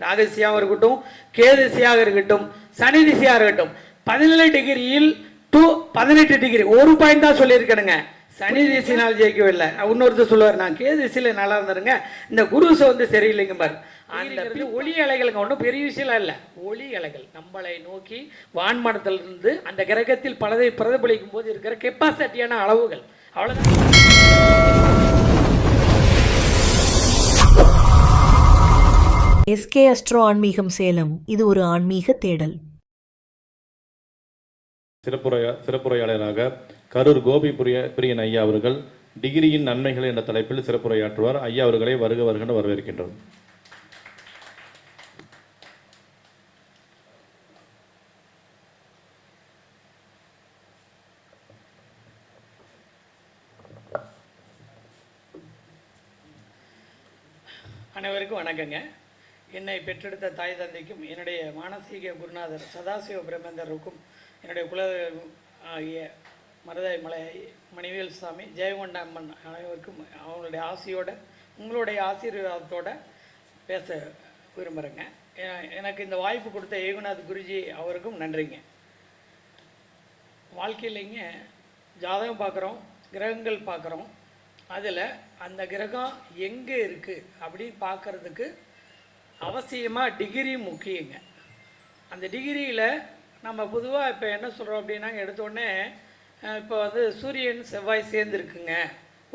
ராகு திசையாக இருக்கட்டும், கேது திசையாக இருக்கட்டும், சனி திசையாக இருக்கட்டும், 17 டிகிரியில் டு 18 டிகிரி ஒரு பாயிண்ட் தான் சொல்லியிருக்கணுங்க. சனி திசைனால் ஜெயிக்கவில்லை. இன்னொருத்தர் சொல்லுவார், நான் கேது திசையில் நல்லா இருந்துருங்க, இந்த குருசை வந்து சரியில்லைங்க பாரு. அந்த ஒளி அலைகளுங்க ஒன்றும் பெரிய விஷயம் இல்லை. ஒளி அலைகள் நம்மளை நோக்கி வான்மனத்திலிருந்து அந்த கிரகத்தில் பலதை பிரதிபலிக்கும் போது இருக்கிற கெப்பாசிட்டியான அளவுகள், அவ்வளோதான். எஸ்கே அஸ்ட்ரோ ஆன்மீகம் சேலம், இது ஒரு ஆன்மீக தேடல். சிறப்புரையாளராக கரூர் கோபி பிரியன் ஐயா அவர்கள் டிகிரியின் நன்மைகள் என்ற தலைப்பில் சிறப்புரையாற்றுவார். ஐயா அவர்களை வருக வருகின்ற வரவேற்கின்றோம். அனைவருக்கும் வணக்கங்க. என்னை பெற்றெடுத்த தாய் தந்தைக்கும், என்னுடைய மானசீக குருநாதர் சதாசிவ பிரம்மேந்தருக்கும், என்னுடைய குல ஆகிய மருதாய் மலை மணிவேல் சாமி, ஜெயங்கொண்ட அம்மன் அனைவருக்கும் அவங்களுடைய ஆசையோட, உங்களுடைய ஆசீர்வாதத்தோடு பேச விரும்புகிறேங்க. எனக்கு இந்த வாய்ப்பு கொடுத்த ஏகுநாத் குருஜி அவருக்கும் நன்றிங்க. வாழ்க்கையிலைங்க ஜாதகம் பார்க்குறோம், கிரகங்கள் பார்க்குறோம். அதில் அந்த கிரகம் எங்கே இருக்குது அப்படின்னு பார்க்குறதுக்கு அவசியமாக டிகிரி முக்கியங்க. அந்த டிகிரியில் நம்ம பொதுவாக இப்போ என்ன சொல்கிறோம் அப்படின்னா, எடுத்தோடனே இப்போ வந்து சூரியன் செவ்வாய் சேர்ந்துருக்குங்க,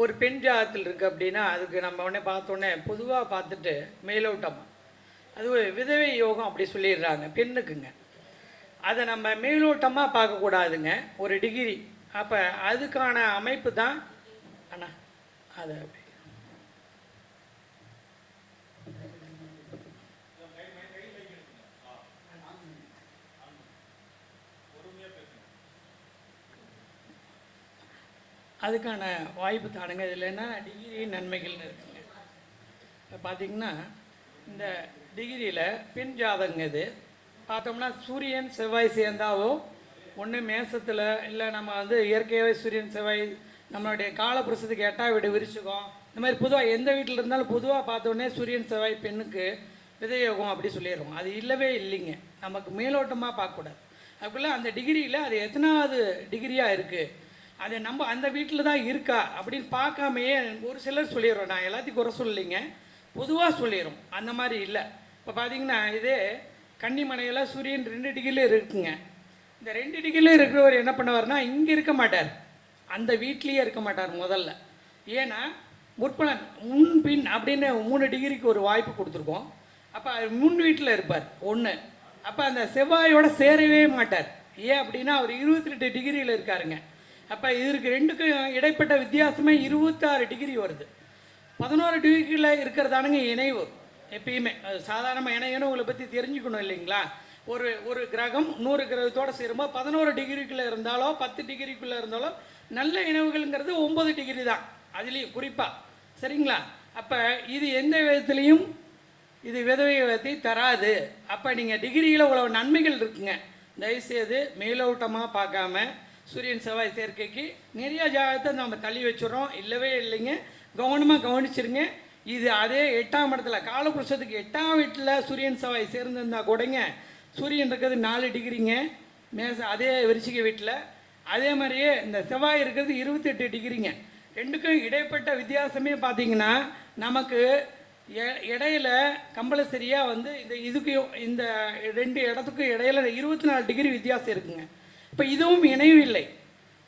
ஒரு பெண் ஜாதத்தில் இருக்குது அப்படின்னா அதுக்கு நம்ம உடனே பார்த்தோன்னே பொதுவாக பார்த்துட்டு மேலோட்டமாக அது ஒரு விதவை யோகம் அப்படி சொல்லிடுறாங்க பெண்ணுக்குங்க. அதை நம்ம மேலோட்டமாக பார்க்கக்கூடாதுங்க, ஒரு டிகிரி. அப்போ அதுக்கான அமைப்பு தான் அண்ணா அதை அதுக்கான வாய்ப்பு தானுங்க. இதில் என்ன டிகிரி நன்மைகள்னு இருக்குங்க. இப்போ பார்த்திங்கன்னா இந்த டிகிரியில் பெண் ஜாதகங்க இது பார்த்தோம்னா சூரியன் செவ்வாய் சேர்ந்தாவோ ஒன்று மேசத்தில், இல்லை நம்ம வந்து இயற்கையாகவே சூரியன் செவ்வாய் நம்மளுடைய காலப்புருஷத்துக்கு 8ஆம் வீடு விரிச்சுக்கும், இந்த மாதிரி பொதுவாக எந்த வீட்டில் இருந்தாலும் பொதுவாக பார்த்தோன்னே சூரியன் செவ்வாய் பெண்ணுக்கு விதயோகம் அப்படி சொல்லிடுறோம். அது இல்லவே இல்லைங்க, நமக்கு மேலோட்டமாக பார்க்கக்கூடாது. அதுக்குள்ளே அந்த டிகிரியில் அது எத்தனாவது டிகிரியாக இருக்குது, அது நம்ம அந்த வீட்டில் தான் இருக்கா அப்படின்னு பார்க்காமையே ஒரு சிலர் சொல்லிடுறோம். நான் எல்லாத்தையும் குறை சொல்லலைங்க, பொதுவாக சொல்லிடுறோம். அந்த மாதிரி இல்லை. இப்போ பார்த்திங்கன்னா இதே கன்னிமனையில் சூரியன் 2 டிகிரியில் இருக்குங்க. இந்த 2 டிகிரியில் இருக்கிறவர் என்ன பண்ணுவார்னா, இங்கே இருக்க மாட்டார், அந்த வீட்லேயே இருக்க மாட்டார் முதல்ல. ஏன்னா முற்பலன் முன்பின் அப்படின்னு 3 டிகிரிக்கு ஒரு வாய்ப்பு கொடுத்துருக்கோம். அப்போ முன் வீட்டில் இருப்பார் ஒன்று. அப்போ அந்த செவ்வாயோட சேரவே மாட்டார். ஏன் அப்படின்னா அவர் 28 டிகிரியில் இருக்காருங்க. அப்போ இதற்கு 2க்கும் இடைப்பட்ட வித்தியாசமே 26 டிகிரி வருது. 11 டிகிரியில் இருக்கிறதானுங்க இணைவு. எப்பயுமே சாதாரணமாக இணைவுகளை பற்றி தெரிஞ்சுக்கணும் இல்லைங்களா. ஒரு கிரகம் 100 கிரகத்தோடு சேரும்போது 11 டிகிரிக்குள்ளே இருந்தாலோ 10 டிகிரிக்குள்ளே இருந்தாலோ நல்ல இணைவுகள்ங்கிறது 9 டிகிரி தான், அதுலேயும் குறிப்பாக. சரிங்களா. அப்போ இது எந்த விதத்துலேயும் இது விதத்தை தராது. அப்போ நீங்கள் டிகிரியில் உள்ள நன்மைகள் இருக்குங்க. தயவுசெய்து மேலோட்டமாக பார்க்காம சூரியன் செவ்வாய் சேர்க்கைக்கு நிறைய ஜாதகத்தை நம்ம தள்ளி வச்சுடுறோம். இல்லவே இல்லைங்க, கவனமாக கவனிச்சிருங்க. இது அதே 8ஆம் இடத்துல காலபுருஷத்துக்கு 8ஆம் வீட்டில் சூரியன் செவ்வாய் சேர்ந்துருந்தால் கூடங்க, சூரியன் இருக்கிறது 4 டிகிரிங்க மேச, அதே விருச்சிக வீட்டில். அதே மாதிரியே இந்த செவ்வாய் இருக்கிறது 28 டிகிரிங்க. 2க்கும் இடைப்பட்ட வித்தியாசமே பார்த்திங்கன்னா நமக்கு இடையில கம்பல்சரியாக வந்து இந்த 2 இடத்துக்கும் இடையில 24 டிகிரி வித்தியாசம் இருக்குங்க. இப்போ இதுவும் இணைவு இல்லை.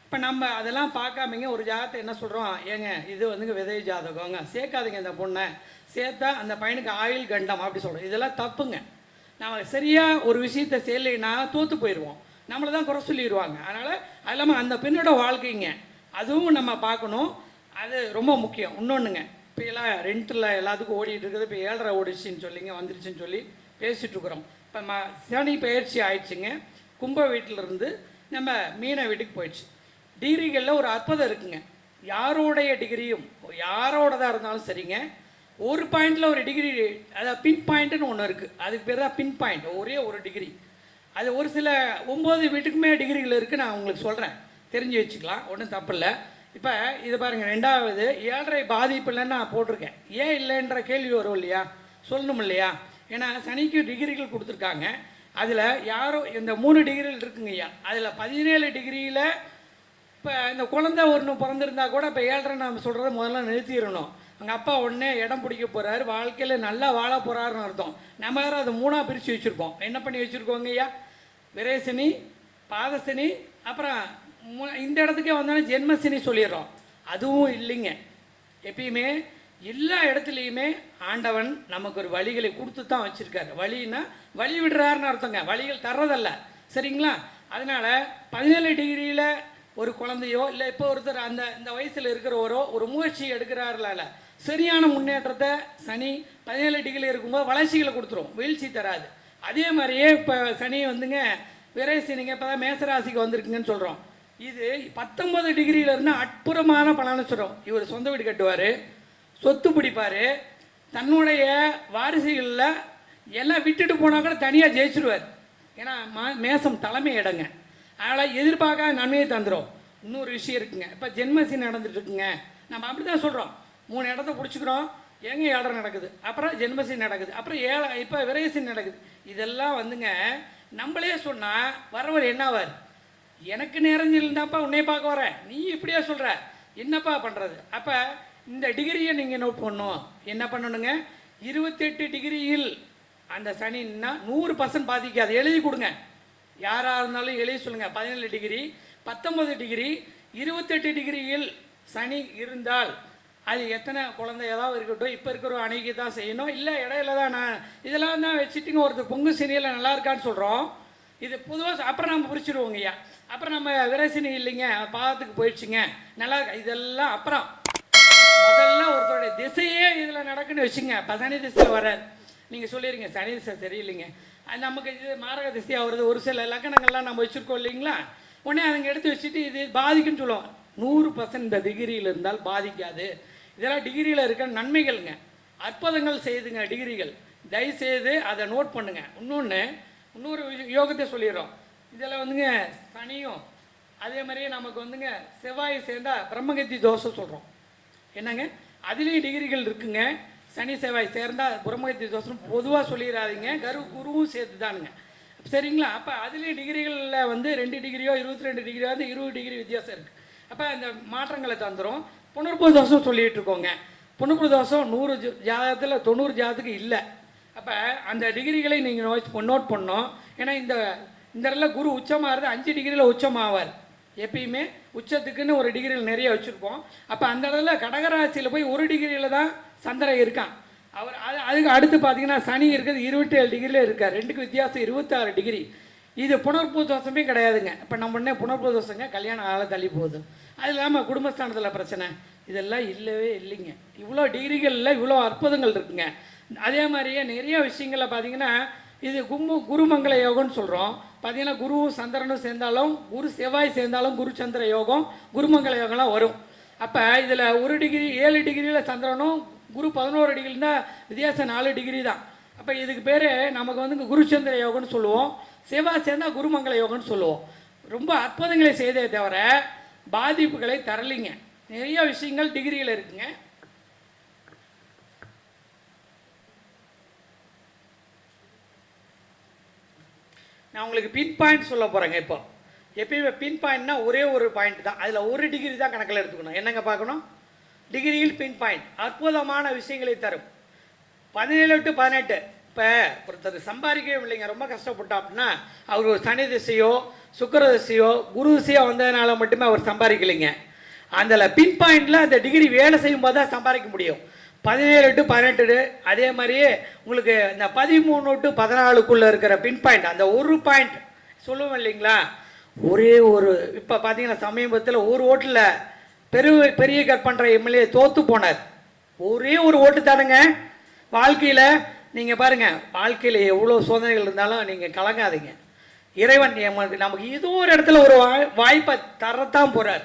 இப்போ நம்ம அதெல்லாம் பார்க்காமங்க ஒரு ஜாதகத்தை என்ன சொல்கிறோம், ஏங்க இது வந்துங்க விதை ஜாதகங்க, சேர்க்காதுங்க, இந்த பொண்ணை சேர்த்தா அந்த பையனுக்கு ஆயுள் கண்டம் அப்படி சொல்கிறோம். இதெல்லாம் தப்புங்க. நம்ம சரியாக ஒரு விஷயத்தை செய்யலைன்னா தோற்று போயிடுவோம், நம்மளை தான் குறை சொல்லிடுவாங்க. அதனால் அது இல்லாமல் அந்த பெண்ணோட வாழ்க்கைங்க அதுவும் நம்ம பார்க்கணும், அது ரொம்ப முக்கியம். இன்னொன்றுங்க, இப்போ எல்லாம் ரெண்டில் எல்லாத்துக்கும் ஓடிட்டு இருக்குது. இப்போ 7.5 ஓடிச்சுன்னு சொல்லிங்க வந்துருச்சுன்னு சொல்லி பேசிகிட்ருக்குறோம். இப்போ சனி பயிற்சி ஆயிடுச்சுங்க, கும்ப வீட்டிலேருந்து நம்ம மீன வீட்டுக்கு போயிடுச்சு. டிகிரிகளில் ஒரு அற்புதம் இருக்குங்க. யாரோடைய டிகிரியும் யாரோடதாக இருந்தாலும் சரிங்க, ஒரு பாயிண்டில் ஒரு டிகிரி, அதாவது பின் பாயிண்ட்டுன்னு ஒன்று இருக்குது, அதுக்கு பேர் தான் பின் பாயிண்ட், ஒரே ஒரு டிகிரி. அது ஒரு சில 9 வீட்டுக்குமே டிகிரிகள் இருக்குது. நான் உங்களுக்கு சொல்கிறேன், தெரிஞ்சு வச்சுக்கலாம், ஒன்றும் தப்பு இல்லை. இப்போ இது பாருங்கள், 2வது 7.5 பாதிப்பு இல்லைன்னு நான் போட்டிருக்கேன். ஏன் இல்லைன்ற கேள்வி வரும் இல்லையா, சொல்லணும் இல்லையா. ஏன்னா சனிக்கு டிகிரிகள் கொடுத்துருக்காங்க. அதில் யாரோ இந்த 3 டிகிரிகள் இருக்குங்க ஐயா. அதில் 17 டிகிரியில் இப்போ இந்த குழந்தை ஒன்று பிறந்திருந்தா கூட இப்போ 7.5 நம்ம சொல்கிறத முதல்ல நிறுத்திடணும். அவங்க அப்பா உடனே இடம் பிடிக்க போகிறாரு, வாழ்க்கையில் நல்லா வாழ போகிறாருன்னு அர்த்தம். நம்ம வேறு அதை 3ஆக பிரித்து வச்சுருக்கோம். என்ன பண்ணி வச்சுருக்கோங்க ஐயா? விரயசனி, பாதசனி, அப்புறம் இந்த இடத்துக்கே வந்தாலும் ஜென்மசனி சொல்லிடுறோம். அதுவும் இல்லைங்க. எப்பயுமே எல்லா இடத்துலையுமே ஆண்டவன் நமக்கு ஒரு வழிகளை கொடுத்து தான் வச்சுருக்காரு. வழின்னா வழி விடுறாருன்னு அர்த்தங்க, வழிகள் தர்றதல்ல. சரிங்களா? அதனால் 17 டிகிரியில் ஒரு குழந்தையோ இல்லை இப்போ ஒருத்தர் இந்த வயசில் இருக்கிறவரோ ஒரு முயற்சி எடுக்கிறாருல, சரியான முன்னேற்றத்தை சனி 17 டிகிரியில் இருக்கும்போது வளர்ச்சிகளை கொடுத்துரும், வீழ்ச்சி தராது. அதே மாதிரியே இப்போ சனி வந்துங்க விரைசினிங்க இப்போ தான் மேசராசிக்கு வந்திருக்குங்கன்னு சொல்கிறோம். இது 19 டிகிரியிலேருந்து அற்புதமான பலனை சொல்கிறோம். இவர் சொந்த வீடு கட்டுவார், சொத்து பிடிப்பார், தன்னுடைய வாரிசுகளில் எல்லாம் விட்டுட்டு போனால் கூட தனியாக ஜெயிச்சிருவார். ஏன்னா மேசம் தலைமை இடங்க. அதனால் எதிர்பார்க்காத நன்மையை தந்துடும். இன்னொரு விஷயம் இருக்குங்க, இப்போ ஜென்மசனி நடந்துட்டு இருக்குங்க. நம்ம அப்படி தான் சொல்கிறோம், 3 இடத்த பிடிச்சிக்கிறோம், எங்க 7.5 நடக்குது, அப்புறம் ஜென்மசனி நடக்குது, அப்புறம் இப்போ விரயசனி நடக்குது. இதெல்லாம் வந்துங்க நம்மளே சொன்னால் வரவர் என்னவார்? எனக்கு நிறைஞ்சிருந்தாப்பா உன்னை பார்க்க வரேன், நீ இப்படியா சொல்கிற, என்னப்பா பண்ணுறது? அப்போ இந்த டிகிரியை நீங்கள் நோட் பண்ணணும். என்ன பண்ணணுங்க? 28 டிகிரியில் அந்த சனின்னா 100% பாதிக்காது. எழுதி கொடுங்க, யாராக இருந்தாலும் எழுதி சொல்லுங்கள். 17 டிகிரி, 19 டிகிரி, 28 டிகிரியில் சனி இருந்தால் அது எத்தனை குழந்தை ஏதாவது இருக்கட்டும், இப்போ இருக்கிற அணைக்கு தான் செய்யணும், இல்லை இடையில தான் நான் இதெல்லாம் தான் வச்சுட்டுங்க. ஒருத்தர் பொங்கு சனியில் நல்லா இருக்கான்னு சொல்கிறோம். இது பொதுவாக அப்புறம் நம்ம பிடிச்சிடுவோங்க ஐயா. அப்புறம் நம்ம விரசனி இல்லைங்க, பாதத்துக்கு போயிடுச்சுங்க, நல்லா இருக்கா, இதெல்லாம் அப்புறம். முதல்ல ஒருத்தருடைய திசையே இதில் நடக்குன்னு வச்சுங்க. இப்போ சனி திசை வர நீங்கள் சொல்லிடுங்க சனி திசை சரியில்லைங்க, அது நமக்கு இது மாரக திசையாக வருது, ஒரு சில லக்கணங்கள்லாம் நம்ம வச்சுருக்கோம் இல்லைங்களா, உடனே அதுங்க எடுத்து வச்சுட்டு இது பாதிக்குன்னு சொல்லுவோம். 100% இந்த டிகிரியில் இருந்தால் பாதிக்காது. இதெல்லாம் டிகிரியில் இருக்க நன்மைகள்ங்க, அற்புதங்கள் செய்துங்க டிகிரிகள். தயவுசெய்து அதை நோட் பண்ணுங்க. இன்னொரு யோகத்தை சொல்லிடுறோம். இதில் வந்துங்க சனியும் அதே மாதிரியே நமக்கு வந்துங்க செவ்வாய் சேர்ந்தால் பிரம்மகத்தி தோஷம் சொல்கிறோம். என்னங்க அதுலேயும் டிகிரிகள் இருக்குங்க. சனி செவ்வாய் சேர்ந்தால் பிரம்மகத்தி தோஷம் பொதுவாக சொல்லிடாதீங்க, குருவும் சேர்த்து தானுங்க. சரிங்களா? அப்போ அதுலேயும் டிகிரிகளில் வந்து 2 டிகிரியோ 22 டிகிரியோ வந்து 20 டிகிரி வித்தியாசம் இருக்குது. அப்போ இந்த மாற்றங்களை தந்துடும். புனர்பூ தோஷம் சொல்லிகிட்டு இருக்கோங்க. புனர்பூ தோஷம் 100 ஜாதகத்தில் 90 ஜாதத்துக்கு இல்லை. அப்போ அந்த டிகிரிகளை நீங்கள் நோட் பண்ணோம். ஏன்னா இந்த இடத்துல குரு உச்சமாகிறது 5 டிகிரியில் உச்சமாவார். எப்பயுமே உச்சத்துக்குன்னு ஒரு டிகிரியில் நிறைய வச்சுருப்போம். அப்போ அந்த இடத்துல கடகராசியில் போய் 1 டிகிரியில் தான் சந்திரன் இருக்கான். அதுக்கு அடுத்து பார்த்தீங்கன்னா சனி இருக்கிறது 27 டிகிரியில் இருக்கார். 2க்கு வித்தியாசம் 26 டிகிரி. இது புனர்பூ தோஷமே கிடையாதுங்க. இப்போ நம்ம உடனே புனர்பூ தோஷங்க கல்யாணம் ஆள தள்ளி போகுது. அது இல்லாமல் குடும்பஸ்தானத்தில் பிரச்சனை, இதெல்லாம் இல்லவே இல்லைங்க. இவ்வளோ டிகிரிகளில் இவ்வளோ அற்புதங்கள் இருக்குங்க. அதே மாதிரியே நிறைய விஷயங்களில் பார்த்தீங்கன்னா இது குருமங்கள யோகம்னு சொல்கிறோம். பார்த்தீங்கன்னா குருவும் சந்திரனும் சேர்ந்தாலும், குரு செவ்வாய் சேர்ந்தாலும் குரு சந்திர யோகம், குருமங்கள யோகம்லாம் வரும். அப்போ இதில் 1 டிகிரி 7 டிகிரியில் சந்திரனும் குரு 11 டிகிரினா வித்தியாசம் 4 டிகிரி தான். அப்போ இதுக்கு பேர் நமக்கு வந்து குருச்சந்திர யோகம்னு சொல்லுவோம். செவ்வாய் சேர்ந்தால் குருமங்கள யோகம்னு சொல்லுவோம். ரொம்ப அற்புதங்களை செய்தே தவிர பாதிப்புகளை தரலிங்க. நிறைய விஷயங்கள் டிகிரியில் இருக்குங்க. நான் உங்களுக்கு பின் பாயிண்ட் சொல்ல போகிறேங்க. இப்போ எப்பயுமே பின் பாயிண்ட்னா ஒரே ஒரு பாயிண்ட் தான், அதில் 1 டிகிரி தான் கணக்கில் எடுத்துக்கணும். என்னங்க பார்க்கணும்? டிகிரியில் பின் பாயிண்ட் அற்புதமான விஷயங்களை தரும். 17 to 18 இப்போ ஒருத்தர் சம்பாதிக்கவே இல்லைங்க, ரொம்ப கஷ்டப்பட்டோம் அப்படின்னா அவர் ஒரு சனி திசையோ சுக்கிர திசையோ குரு திசையோ வந்ததுனால மட்டுமே அவர் சம்பாதிக்கலைங்க. அதில் பின் பாயிண்டில் அந்த டிகிரி வேலை செய்யும் போது தான் சம்பாதிக்க முடியும். 17 to 18 அதே மாதிரியே உங்களுக்கு இந்த 13 to 14க்குள்ளே இருக்கிற பின் பாயிண்ட், அந்த ஒரு பாயிண்ட் சொல்லுவோம் இல்லைங்களா, ஒரே ஒரு இப்போ பார்த்தீங்கன்னா சமீபத்தில் ஒரு ஓட்டில் பெரிய கற்பன்ற எம்எல்ஏ தோற்று போனார். ஒரே ஒரு ஓட்டு தானுங்க. வாழ்க்கையில் நீங்கள் பாருங்கள், வாழ்க்கையில் எவ்வளோ சோதனைகள் இருந்தாலும் நீங்கள் கலங்காதீங்க. இறைவன் நமக்கு ஏதோ ஒரு இடத்துல ஒரு வாய்ப்பை தரத்தான் போகிறார்.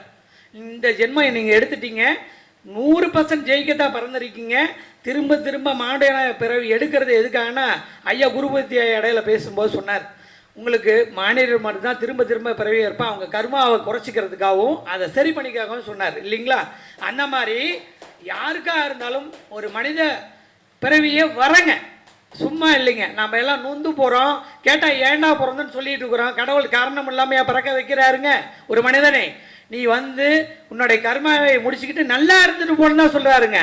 இந்த ஜென்மம் நீங்கள் எடுத்துட்டீங்க, 100% ஜெயிக்கத்தான் பிறந்திருக்கீங்க. திரும்ப திரும்ப மாடையான பிறவி எடுக்கிறது எதுக்காகனா, ஐயா குருபதி இடையில பேசும்போது சொன்னார், உங்களுக்கு மாநிலர் மட்டும் தான் திரும்ப திரும்ப பிறவி இருப்பான், அவங்க கர்மாவை குறைச்சிக்கிறதுக்காகவும் அதை சரி பண்ணிக்காகவும் சொன்னார் இல்லைங்களா. அந்த மாதிரி யாருக்காக இருந்தாலும் ஒரு மனித பிறவியே வரங்க. சும்மா இல்லைங்க. நம்ம எல்லாம் நொந்து போகிறோம், கேட்டால் ஏண்டா பிறந்தன்னு சொல்லிட்டு இருக்கிறோம். கடவுள் காரணம் இல்லாமையா பிறக்க வைக்கிறாருங்க ஒரு மனிதனை. நீ வந்து உன்னுடைய கர்மாவை முடிச்சுக்கிட்டு நல்லா இருந்துட்டு போன்னு தான் சொல்கிறாருங்க.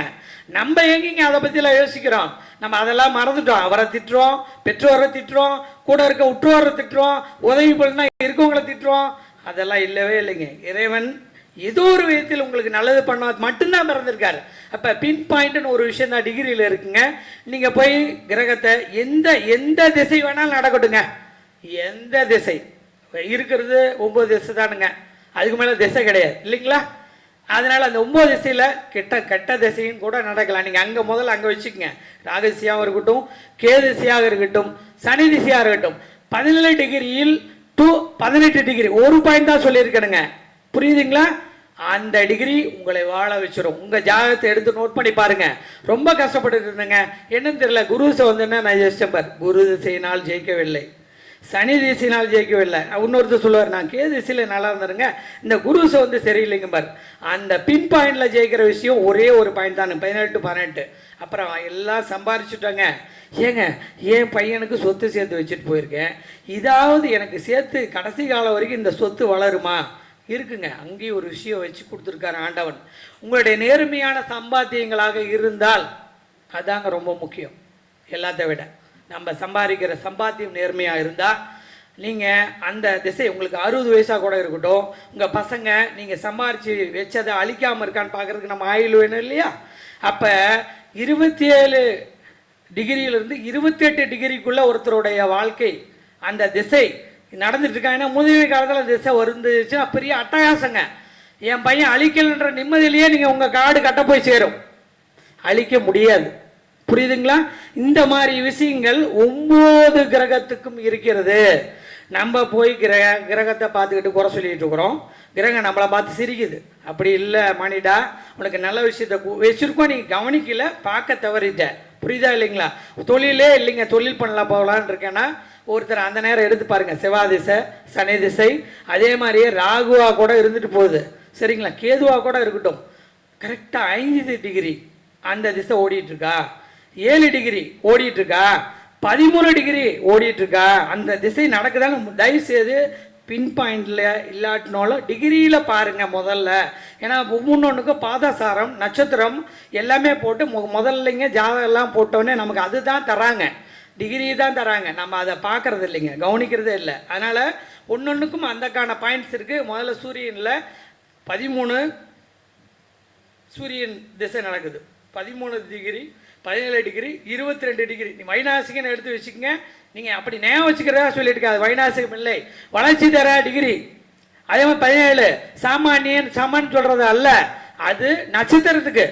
நம்ம எங்கேங்க அதை பற்றிலாம் யோசிக்கிறோம்? நம்ம அதெல்லாம் மறந்துட்டோம். அவரை திட்டுறோம், பெற்றோரை திட்டுறோம், கூட இருக்க உற்றோரை திட்டுறோம், உதவி பண்ணா இருக்கவங்களை திட்டுறோம். அதெல்லாம் இல்லவே இல்லைங்க. இறைவன் ஏதோ ஒரு விதத்தில் உங்களுக்கு நல்லது பண்ண மட்டும்தான் பிறந்திருக்காரு. அப்போ பின் பாயிண்ட்னு ஒரு விஷயம் தான் டிகிரியில் இருக்குங்க. நீங்கள் போய் கிரகத்தை எந்த திசை வேணாலும் நடக்கட்டுங்க. எந்த திசை இருக்கிறது 9 திசை தானுங்க, அதுக்கு மேலே திசை கிடையாது இல்லைங்களா? அதனால் அந்த 9 திசையில் கெட்ட திசையும் கூட நடக்கலாம். நீங்கள் அங்கே முதல்ல அங்கே வச்சுக்கோங்க. ராகு திசையாக இருக்கட்டும், கேது திசையாக இருக்கட்டும், சனி திசையாக இருக்கட்டும். 17 டிகிரியில் டு 18 டிகிரி ஒரு பாயிண்ட் தான் சொல்லியிருக்கணுங்க. புரியுதுங்களா? அந்த டிகிரி உங்களை வாழ வச்சிடும். உங்கள் ஜாதகத்தை எடுத்து நோட் பண்ணி பாருங்க. ரொம்ப கஷ்டப்பட்டு இருந்தேங்க, என்னன்னு தெரியல. குரு திசை வந்துன்னா நான் ஜெயிச்சம்பர். குரு திசையினால் ஜெயிக்கவில்லை, சனி திசையினால் ஜெயிக்கவில்லை. இன்னொருத்தர் சொல்லுவார், நான் கேது திசையில் நல்லா இருந்துருங்க, இந்த குரு திசை வந்து சரியில்லைங்க பார். அந்த பின் பாயிண்டில் ஜெயிக்கிற விஷயம் ஒரே ஒரு பாயிண்ட் தானே, 17-18. அப்புறம் எல்லாம் சம்பாரிச்சுட்டாங்க. ஏங்க என் பையனுக்கு சொத்து சேர்த்து வச்சுட்டு போயிருக்கேன், இதாவது எனக்கு சேர்த்து கடைசி காலம் வரைக்கும் இந்த சொத்து வளருமா? இருக்குங்க. அங்கேயும் ஒரு விஷயம் வச்சு கொடுத்துருக்காரு ஆண்டவன். உங்களுடைய நேர்மையான சம்பாத்தியங்களாக இருந்தால் அதாங்க ரொம்ப முக்கியம். எல்லாத்த விட நம்ம சம்பாதிக்கிற சம்பாத்தியம் நேர்மையாக இருந்தால் நீங்கள் அந்த திசை உங்களுக்கு 60 வயசாக கூட இருக்கட்டும், உங்கள் பசங்க நீங்கள் சம்பாரித்து வச்சதை அழிக்காமல் இருக்கான்னு பார்க்குறதுக்கு நம்ம ஆயுள் வேணும் இல்லையா? அப்போ 27 டிகிரியிலிருந்து 28 டிகிரிக்குள்ளே ஒருத்தருடைய வாழ்க்கை அந்த திசை நடந்துட்டு இருக்கா. ஏன்னா முதுமை காலத்தில் திசை வந்துச்சுன்னா பெரிய அட்டகாசங்க. என் பையன் அழிக்கலன்ற நிம்மதியிலேயே நீங்கள் உங்கள் காடு கட்ட போய் சேரும். அழிக்க முடியாது. புரியுதுங்களா? இந்த மாதிரி விஷயங்கள் 9 கிரகத்துக்கும் இருக்கிறது. நம்ம போய் கிரகத்தை பார்த்துக்கிட்டு குறை சொல்லிட்டு இருக்கிறோம். கிரகம் நம்மளை பார்த்து சிரிக்குது. அப்படி இல்லை மணிடா, உனக்கு நல்ல விஷயத்த வச்சிருக்கோம், நீங்கள் கவனிக்கல, பார்க்க தவறிட்ட. புரியுதா இல்லைங்களா? தொழிலே இல்லைங்க, தொழில் பண்ணலாம் போகலான்னு இருக்கேன்னா ஒருத்தர் அந்த நேரம் எடுத்து பாருங்க. செவ்வாய் திசை, சனி திசை, அதே மாதிரியே ராகுவா கூட இருந்துட்டு போகுது சரிங்களா, கேதுவா கூட இருக்கட்டும். கரெக்டாக 5 டிகிரி அந்த திசை ஓடிட்டு இருக்கா, 7 டிகிரி ஓடிட்டு இருக்கா, 13 டிகிரி ஓடிட்டு இருக்கா, அந்த திசை நடக்குதான்னு தயவு செய்து பின் பாயிண்டில் இல்லாட்டினாலும் டிகிரியில் பாருங்கள் முதல்ல. ஏன்னா ஒவ்வொன்றுக்கும் பாதசாரம் நட்சத்திரம் எல்லாமே போட்டு முதல்லைங்க ஜாதகம்லாம் போட்டோன்னே நமக்கு அதுதான் தராங்க, டிகிரி தான் தராங்க. நம்ம அதை பார்க்குறது இல்லைங்க, கவனிக்கிறதே இல்லை. அதனால் ஒன்றொன்றுக்கும் அந்தக்கான பாயிண்ட்ஸ் இருக்குது. முதல்ல சூரியனில் 13 சூரியன் திசை நடக்குது, 13 டிகிரி, 17 டிகிரி, 22 டிகிரி. நீ வைநாசிகன்னு எடுத்து வச்சுக்கோங்க. நீங்கள் அப்படி நேரம் வச்சுக்கிறதா சொல்லிட்டு இருக்காது, வைநாசிகம் இல்லை, வளர்ச்சி தர டிகிரி. அதே மாதிரி 17 சாமானியன் சமன் சொல்கிறது அல்ல, அது நட்சத்திரத்துக்கு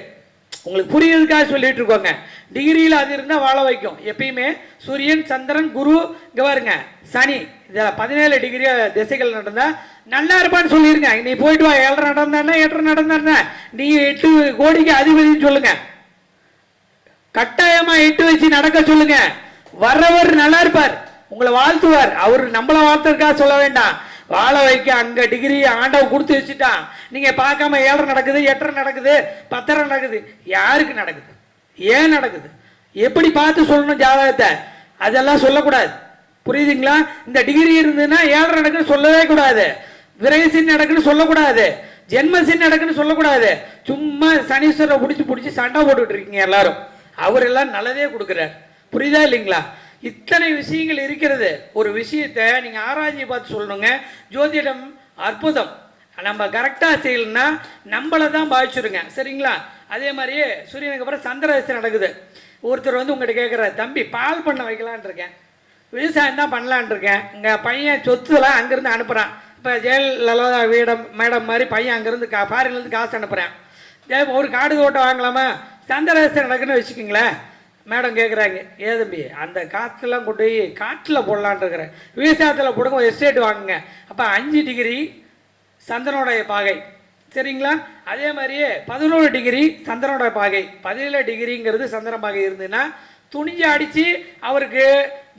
உங்களுக்கு புரியுறதுக்காக சொல்லிட்டு இருக்கோங்க. டிகிரியில் அது இருந்தால் வாழ வைக்கும். எப்பயுமே சூரியன், சந்திரன், குரு, இங்கே பாருங்க சனி, இதில் 17 டிகிரி திசைகள் நடந்தால் நல்லா இருப்பான்னு சொல்லியிருங்க. நீ போயிட்டு வா, 7 நடந்தானே 8 நடந்தானே, நீ 8 கோடிக்கு அதிபதினு சொல்லுங்க. கட்டாயமா 8 வச்சு நடக்க சொல்லுங்க. வர்றவர் நல்லா இருப்பார், உங்களை வாழ்த்துவார். அவர் நம்மளை வாழ்த்துறதுக்காக சொல்ல வேண்டாம், வாழ வைக்க அங்க டிகிரி ஆண்டவன் கொடுத்து வச்சுட்டான். நீங்க பார்க்காம 7 நடக்குது, 8 நடக்குது, 10 நடக்குது. யாருக்கு நடக்குது, ஏன் நடக்குது, எப்படி பார்த்து சொல்லணும் ஜாதகத்தை, அதெல்லாம் சொல்லக்கூடாது. புரியுதுங்களா? இந்த டிகிரி இருந்ததுன்னா 7 நடக்குன்னு சொல்லவே கூடாது, விரயசின் நடக்குன்னு சொல்லக்கூடாது, ஜென்மசின் நடக்குன்னு சொல்லக்கூடாது. சும்மா சனீஸ்வரரை பிடிச்சி சண்டை போட்டுட்டு இருக்கீங்க எல்லாரும். அவரெல்லாம் நல்லதே கொடுக்குறார். புரியுதா இல்லைங்களா? இத்தனை விஷயங்கள் இருக்கிறது. ஒரு விஷயத்தை நீங்கள் ஆராய்ச்சி பார்த்து சொல்லணுங்க. ஜோதிடம் அற்புதம். நம்ம கரெக்டாக செய்யலைன்னா நம்மளை தான் பாதிச்சுடுங்க சரிங்களா? அதே மாதிரியே சூரியனுக்கு அப்புறம் சந்திர திசை நடக்குது. ஒருத்தர் வந்து உங்கள்கிட்ட கேட்குற, தம்பி பால் பண்ண வைக்கலான் இருக்கேன், விவசாயம் தான் பண்ணலான் இருக்கேன், எங்கள் பையன் சொத்துலாம் அங்கேருந்து அனுப்புகிறான். இப்போ ஜெயலலிதா மேடம் மாதிரி பையன் அங்கேருந்து ஃபாரின்லேருந்து காசு அனுப்புகிறேன், ஒரு காடு தோட்டம் வாங்கலாமா, சந்திர திசை நடக்குன்னு வச்சுக்கிங்களேன். மேடம் கேட்குறாங்க, ஏ தம்பி அந்த காற்றுலாம் கொண்டு போய் காட்டில் போடலான் இருக்கிறேன், விவசாயத்தில் போடுங்க, ஒரு எஸ்டேட் வாங்குங்க. அப்போ 5 டிகிரி சந்திரனுடைய பாகை சரிங்களா? அதே மாதிரியே 11 டிகிரி சந்திரனுடைய பாகை, 17 டிகிரிங்கிறது சந்திரன் பாகை இருந்ததுன்னா துணிஞ்சு அடித்து அவருக்கு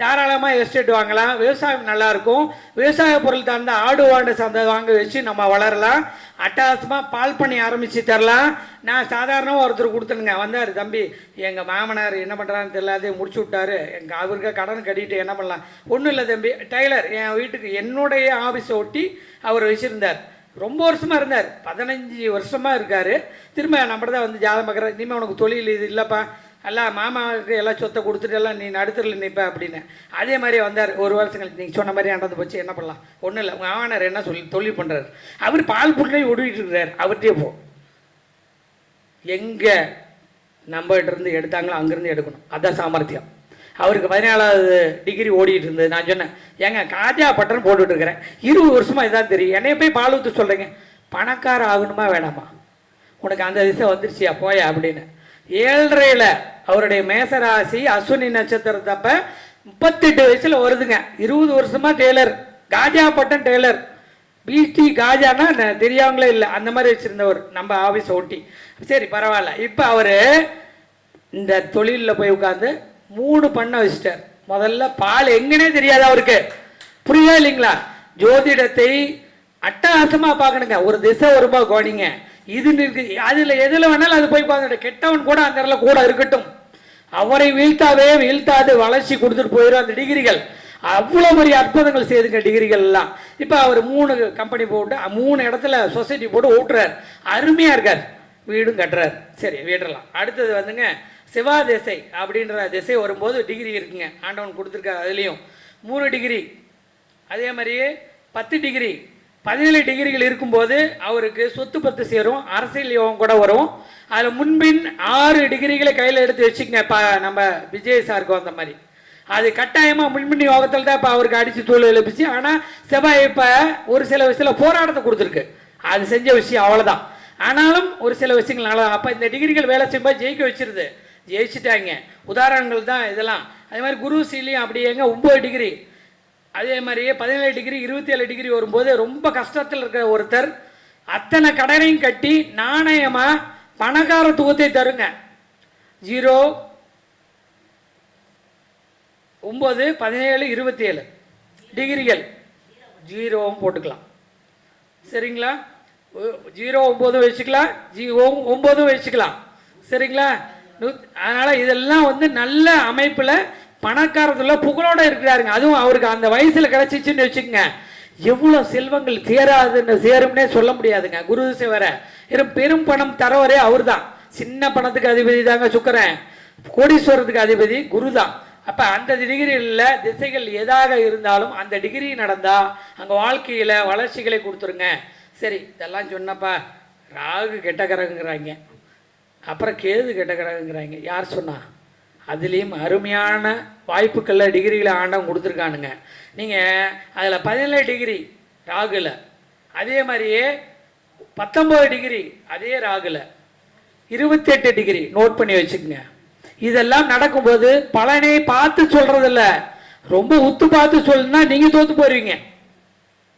தாராளமாக எஸ்டேட் வாங்கலாம், விவசாயம் நல்லாயிருக்கும், விவசாய பொருள் சார்ந்த ஆடு வாண்டு சார்ந்த வாங்க வச்சு நம்ம வளரலாம், அட்டகாசமாக பால் பண்ணி ஆரம்பித்து தரலாம். நான் சாதாரணமாக ஒருத்தர் கொடுத்துனுங்க வந்தார், தம்பி எங்கள் மாமனார் என்ன பண்ணுறான்னு தெரியல, அதை முடிச்சு விட்டாரு, எங்கள் அவருக்கு கடன் கட்டிட்டு என்ன பண்ணலாம். ஒன்றும் இல்லை தம்பி, டெய்லர் என் வீட்டுக்கு என்னுடைய ஆஃபீஸை ஒட்டி அவர் வச்சுருந்தார், ரொம்ப வருஷமாக இருந்தார், 15 வருஷமாக இருக்கார். திரும்ப நம்ம தான் வந்து ஜாதகம் பார்க்குறேன், இனிமேல் உனக்கு தொழில் இது இல்லைப்பா, எல்லாம் மாமாவுக்கு எல்லாம் சொத்தை கொடுத்துட்டு எல்லாம் நீ நடுத்தரில் நிற்ப அப்படின்னு. அதே மாதிரி வந்தார், ஒரு வருஷம் கழிச்சு நீங்கள் சொன்ன மாதிரி நடந்து போச்சு, என்ன பண்ணலாம். ஒன்றும் இல்லை, உங்கள் மாமனார் என்ன சொல்லி தொழில் பண்ணுறாரு, அவர் பால் புண்ணையும் ஓடிட்டு இருக்கிறார், அவர்கிட்டயே போ. எங்கே நம்மகிட்ட இருந்து எடுத்தாங்களோ அங்கேருந்து எடுக்கணும், அதான் சாமர்த்தியம். அவருக்கு 14வது டிகிரி ஓடிட்டு இருந்தது. நான் சொன்னேன், ஏங்க காஜா பட்டன் போட்டுட்டு இருக்கிறேன், 20 வருஷமாக இதான் தெரியும், என்னைய போய் பால் ஊற்ற சொல்கிறீங்க, பணக்கார ஆகணுமா வேணாமா, உனக்கு அந்த திசை வந்துருச்சியா போயா அப்படின்னு. 7.5 அவருடைய மேசராசி அஸ்வினி நட்சத்திரத்தப்ப 38 வயசில் வருதுங்க. 20 வருஷமா டெய்லர், காஜா பட்டன் டெய்லர், பிடி காஜானா தெரியாமலே இல்லை, அந்த மாதிரி வச்சுருந்தவர் நம்ம ஆஃபீஸை ஒட்டி. சரி பரவாயில்ல. இப்போ அவர் இந்த தொழிலில் போய் உட்காந்து 3 பண்ண வச்சுட்டார். முதல்ல பால் எங்கன்னே தெரியாது அவருக்கு, புரியுதா இல்லைங்களா. ஜோதிடத்தை அட்டகாசமாக பார்க்கணுங்க, ஒரு திசை வருமா கோணிங்க, இது இருக்கு அதில் எதில் வேணாலும் அது போய் பார்த்துட்டு, கெட்டவன் கூட அந்த இடத்துல கூட இருக்கட்டும், அவரை வீழ்த்தாவே வீழ்த்தாது வளர்ச்சி கொடுத்துட்டு போயிடும் அந்த டிகிரிகள். அவ்வளோ பெரிய அற்புதங்கள் செய்துங்க டிகிரிகள் எல்லாம். இப்போ அவர் 3 கம்பெனி போட்டு 3 இடத்துல சொசைட்டி போட்டு ஓட்டுறார், அருமையாக இருக்கார், வீடும் கட்டுறார். சரி வீடலாம். அடுத்தது வந்துங்க சிவா திசை அப்படின்ற திசை வரும்போது டிகிரி இருக்குங்க, ஆண்டவன் கொடுத்துருக்காரு. அதுலேயும் 3 டிகிரி, அதே மாதிரியே 10 டிகிரி, 17 டிகிரிகள் இருக்கும்போது அவருக்கு சொத்து பத்து சேரும், அரசியல் யோகம் கூட வரும். அதில் முன்பின் 6 டிகிரிகளை கையில் எடுத்து வச்சுக்கங்க. இப்போ நம்ம விஜய் சாருக்கு வந்த மாதிரி அது கட்டாயமாக முன்பின் யோகத்தில் தான் இப்போ அவருக்கு அடித்து தூள் எழுப்பிச்சு. ஆனால் செவ்வாய் இப்போ ஒரு சில விஷயத்தில் போராட்டத்தை கொடுத்துருக்கு, அது செஞ்ச விஷயம் அவ்வளோதான். ஆனாலும் ஒரு சில விஷயங்கள் நல்லா, அப்போ இந்த டிகிரிகள் வேலை செய்யும்போது ஜெயிக்க வச்சிருது, ஜெயிச்சுட்டாங்க. உதாரணங்கள் தான் இதெல்லாம். அதே மாதிரி குரு சீலையும் அப்படியேங்க 9 டிகிரி, அதே மாதிரியே 17 டிகிரி 27 டிகிரி வரும்போது ரொம்ப கஷ்டத்தில் இருக்கிற ஒருத்தர் அத்தனை கடனையும் கட்டி நாணயமாக பணக்காரத்துவத்தை தருங்க. 0 9 17 27 டிகிரிகள் 0 போட்டுக்கலாம், சரிங்களா. 0 9 வச்சுக்கலாம், 9 வச்சுக்கலாம், சரிங்களா. அதனால் இதெல்லாம் வந்து நல்ல அமைப்பில் பணக்காரத்துல புகழோட இருக்கிறாருங்க. அதுவும் அவருக்கு அந்த வயசுல கிடைச்சிச்சுன்னு வச்சுக்கோங்க, எவ்வளோ செல்வங்கள் சேராதுன்னு சேரும்னே சொல்ல முடியாதுங்க. குரு சிவர பெரும் பணம் தரவரே அவர் தான். சின்ன பணத்துக்கு அதிபதி தாங்க சுக்கரன், கோடீஸ்வரத்துக்கு அதிபதி குரு தான். அப்போ அந்த டிகிரியில் திசைகள் எதாக இருந்தாலும் அந்த டிகிரி நடந்தால் அங்கே வாழ்க்கையில் வளர்ச்சிகளை கொடுத்துருங்க. சரி இதெல்லாம் சொன்னப்பா, ராகு கெட்ட கிரகங்கிறாங்க, அப்புறம் கேது கெட்ட கிரகங்கிறாங்க, யார் சொன்னா. அதுலேயும் அருமையான வாய்ப்புகளில் டிகிரிகளை ஆண்டவன் கொடுத்துருக்கானுங்க. நீங்கள் அதில் 17 டிகிரி ராகுல, அதே மாதிரியே 19 டிகிரி அதே ராகுல, 28 டிகிரி நோட் பண்ணி வச்சுக்கோங்க. இதெல்லாம் நடக்கும்போது பலனை பார்த்து சொல்கிறதில்ல, ரொம்ப உத்து பார்த்து சொல்லுன்னா நீங்கள் தோற்று போயிருவீங்க.